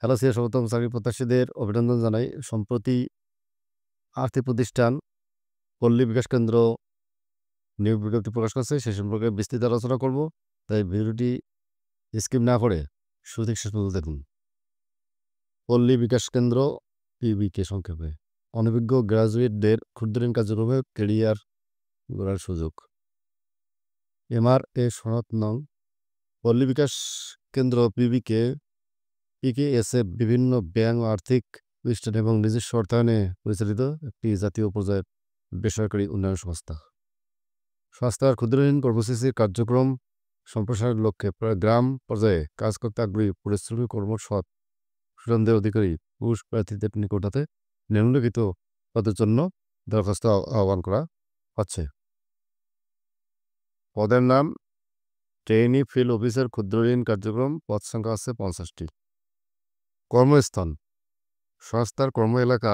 Hello সর্বোত্তম চাকরি প্রত্যাশীদের অভিনন্দন জানাই। সম্প্রতি আর্থিক প্রতিষ্ঠান পল্লী বিকাশ কেন্দ্র নিয়োগ বিজ্ঞপ্তি প্রকাশ করেছে, সে সম্পর্কে বিস্তৃত আলোচনা করব। তাই ভিডিওটি স্কিপ না করে শুরু থেকে শেষ পর্যন্ত দেখুন। পল্লী বিকাশ কেন্দ্র পিবিকে সংক্ষেপে অনভিজ্ঞ গ্রাজুয়েটদের ক্ষুদ্রঋণ কার্যক্রমে ক্যারিয়ার গড়ার সুযোগ। MRA সনদ নং পল্লী বিকাশ কেন্দ্র পিকেএসএফ বিভিন্ন ব্যাংক ও আর্থিক প্রতিষ্ঠান এবং নিজস্ব অর্থায়নে পরিচালিত একটি জাতীয় পর্যায়ের বেসরকারি উন্নয়ন সংস্থার ক্ষুদ্রঋণ কর্মসূচির কার্যক্রম সম্প্রসারণের লক্ষ্যে প্রায় গ্রাম পর্যায়ে কাজ করতে আগ্রহী পরিশ্রমী কর্মসৎ সুনামদের অধিকারী পুরুষ প্রার্থীদের নিকট হতে নিম্নলিখিত পদের জন্য দরখাস্ত আহ্বান করা হচ্ছে। পদের নাম ট্রেনি ফিল্ড অফিসার ক্ষুদ্রঋণ কার্যক্রম, পদ সংখ্যা আছে 50টি। কর্মস্থান সংস্থার কর্ম এলাকা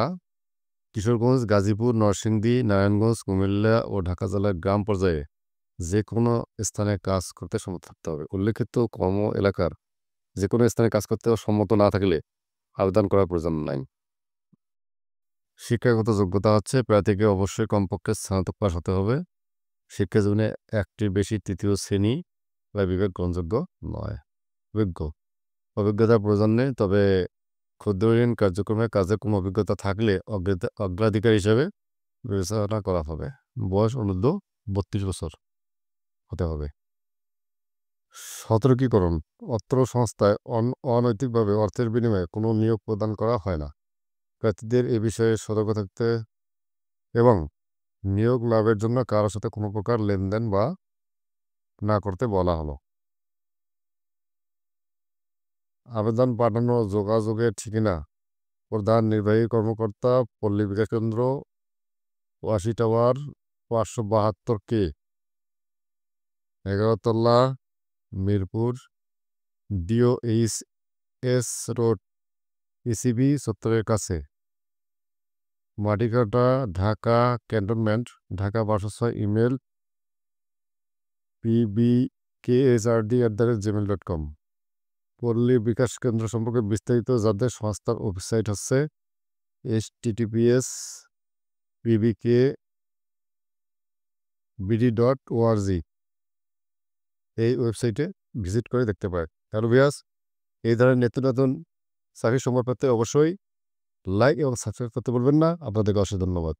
কিশোরগঞ্জ, গাজীপুর, নরসিংদী, নারায়ণগঞ্জ, কুমিল্লা ও ঢাকা জেলার গ্রাম পর্যায়ে যে কোনো স্থানে কাজ করতে সম্মত থাকতে হবে। উল্লেখিত কর্ম এলাকার যে কোনো স্থানে কাজ করতে সম্মত না থাকলে আবেদন করার প্রয়োজন নাই। শিক্ষাগত যোগ্যতা হচ্ছে প্রার্থীকে অবশ্যই কমপক্ষে স্নাতক পাস হতে হবে। শিক্ষা জীবনে একটির বেশি তৃতীয় শ্রেণী বা বিভাগ গ্রহণযোগ্য নয়। অভিজ্ঞতার প্রয়োজন নেই, তবে ক্ষুদ্রঋণ কার্যক্রমে কাজের কোনো অভিজ্ঞতা থাকলে অগ্রাধিকার হিসেবে বিবেচনা করা হবে। বয়স অনূর্ধ্ব 32 বছর হতে হবে। সতর্কীকরণ অত্র সংস্থায় অনৈতিকভাবে অর্থের বিনিময়ে কোনো নিয়োগ প্রদান করা হয় না। প্রার্থীদের এ বিষয়ে সতর্ক থাকতে এবং নিয়োগ লাভের জন্য কারোর সাথে কোনো প্রকার লেনদেন বা না করতে বলা হলো। আবেদন পাঠানো যোগাযোগের ঠিকানা প্রধান নির্বাহী কর্মকর্তা, পল্লী বিকাশ কেন্দ্র, ৮০ টাওয়ার, ৫৭২ কে, 11তলা, মিরপুর, DOHS রোড, ECB চত্বরের কাছে, Matikata, Dhaka cantonment, Dhaka ১২০৬। Email pbkhd@gmail.com। Palli Bikash কেন্দ্র সম্পর্কে বিস্তারিত জানতে সংস্থার ওয়েবসাইট হচ্ছে https://pbkbd.org। এই ওয়েবসাইটে ভিজিট করে দেখতে পারে। হ্যালো ভিউয়ার্স, এই ধরনের নিত্য নতুন চাকরির সংবাদ পেতে অবশ্যই লাইক এবং সাবস্ক্রাইব করতে বলবেন না। আপনাদেরকে অশেষ ধন্যবাদ।